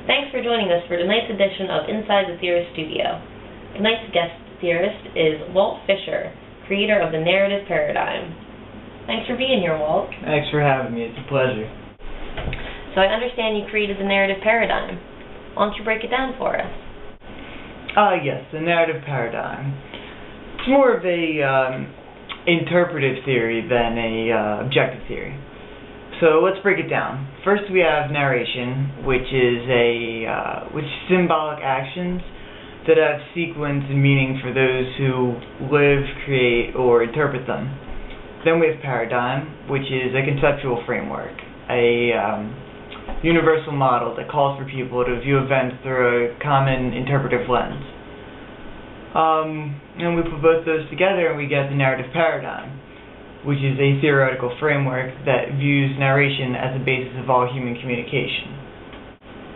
Thanks for joining us for tonight's edition of Inside the Theorist Studio. Tonight's guest theorist is Walt Fisher, creator of the Narrative Paradigm. Thanks for being here, Walt. Thanks for having me. It's a pleasure. So I understand you created the Narrative Paradigm. Why don't you break it down for us? Yes, the Narrative Paradigm. It's more of a interpretive theory than a objective theory. So let's break it down. First, we have narration, which is symbolic actions that have sequence and meaning for those who live, create, or interpret them. Then we have paradigm, which is a conceptual framework, a universal model that calls for people to view events through a common interpretive lens. And we put both those together and we get the narrative paradigm, which is a theoretical framework that views narration as the basis of all human communication.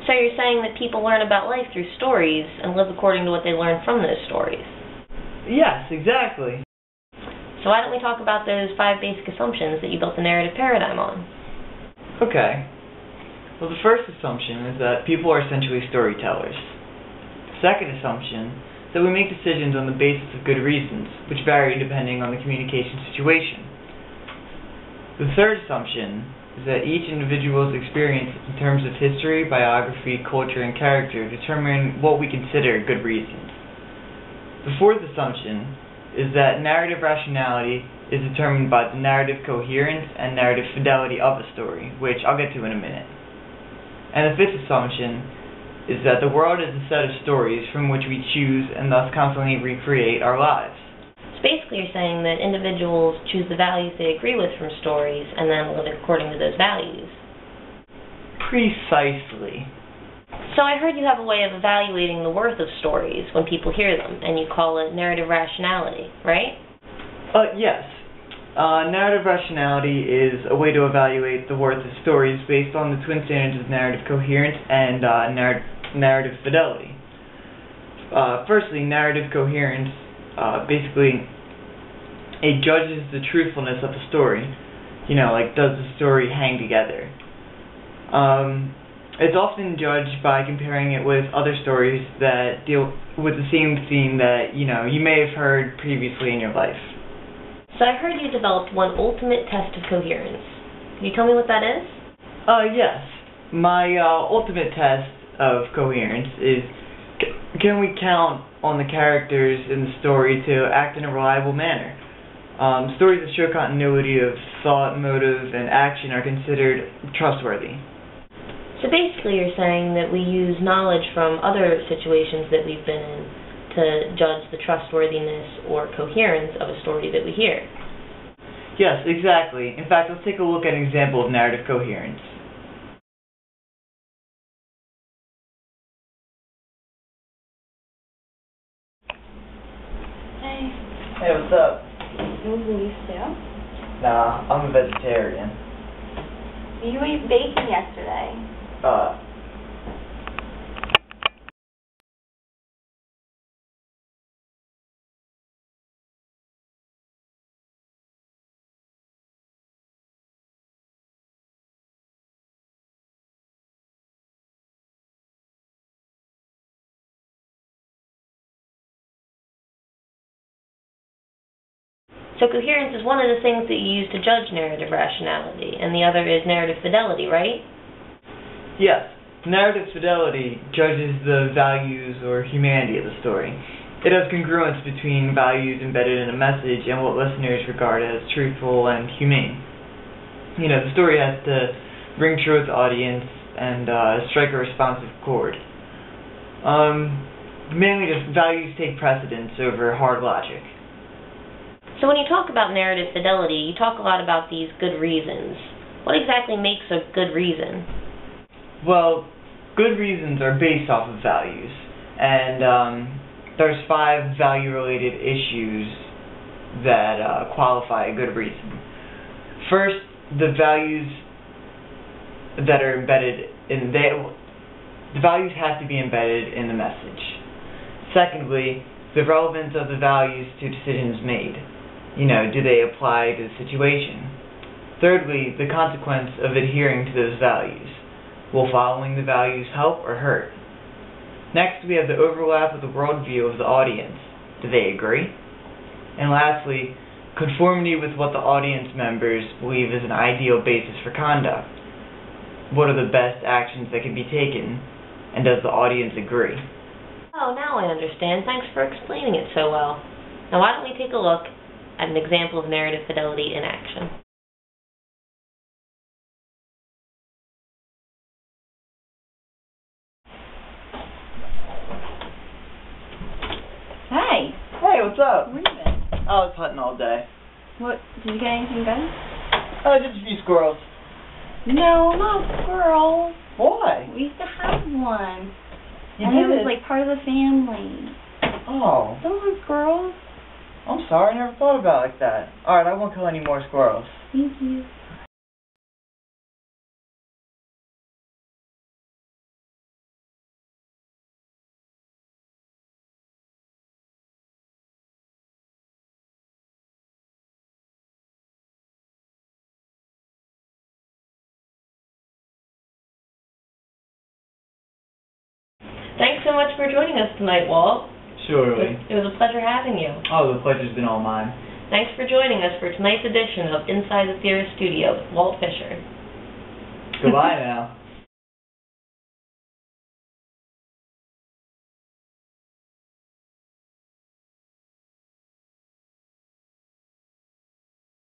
So you're saying that people learn about life through stories and live according to what they learn from those stories? Yes, exactly. So why don't we talk about those 5 basic assumptions that you built the narrative paradigm on? Okay. Well, the first assumption is that people are essentially storytellers. The second assumption is that we make decisions on the basis of good reasons, which vary depending on the communication situation. The third assumption is that each individual's experience in terms of history, biography, culture, and character determine what we consider good reasons. The fourth assumption is that narrative rationality is determined by the narrative coherence and narrative fidelity of a story, which I'll get to in a minute. And the fifth assumption is that the world is a set of stories from which we choose and thus constantly recreate our lives. Basically, you're saying that individuals choose the values they agree with from stories and then live according to those values. Precisely. So I heard you have a way of evaluating the worth of stories when people hear them, and you call it narrative rationality, right? Yes. Narrative rationality is a way to evaluate the worth of stories based on the twin standards of narrative coherence and narrative fidelity. Firstly, narrative coherence basically it judges the truthfulness of a story. You know, like, does the story hang together? It's often judged by comparing it with other stories that deal with the same theme that, you may have heard previously in your life. So I heard you developed one ultimate test of coherence. Can you tell me what that is? Yes. My ultimate test of coherence is, can we count on the characters in the story to act in a reliable manner? Stories that show continuity of thought, motive, and action are considered trustworthy. So basically you're saying that we use knowledge from other situations that we've been in to judge the trustworthiness or coherence of a story that we hear. Yes, exactly. In fact, let's take a look at an example of narrative coherence. Hey, what's up? You eat too? Nah, I'm a vegetarian. You ate bacon yesterday. So coherence is one of the things that you use to judge narrative rationality, and the other is narrative fidelity, right? Yes. Narrative fidelity judges the values or humanity of the story. It has congruence between values embedded in a message and what listeners regard as truthful and humane. The story has to bring true to the audience and strike a responsive chord. Mainly just values take precedence over hard logic. So when you talk about narrative fidelity, you talk a lot about these good reasons. What exactly makes a good reason? Well, good reasons are based off of values, and there's 5 value-related issues that qualify a good reason. First, the values that are embedded in the values have to be embedded in the message. Secondly, the relevance of the values to decisions made. Do they apply to the situation? Thirdly, the consequence of adhering to those values. Will following the values help or hurt? Next, we have the overlap of the worldview of the audience. Do they agree? And lastly, conformity with what the audience members believe is an ideal basis for conduct. What are the best actions that can be taken, and does the audience agree? Oh, now I understand. Thanks for explaining it so well. Now why don't we take a look at an example of narrative fidelity in action. Hi. Hey, what's up? Where you been? I was hunting all day. What? Did you get anything done? Just a few squirrels. No, not squirrels. Why? We used to have one. You and it was did? like part of the family. Oh, Don't want squirrels. I'm sorry, I never thought about it like that. Alright, I won't kill any more squirrels. Thank you. Thanks so much for joining us tonight, Walt. Surely. It was a pleasure having you. Oh, the pleasure's been all mine. Thanks for joining us for tonight's edition of Inside the Theorist Studio with Walt Fisher. Goodbye now.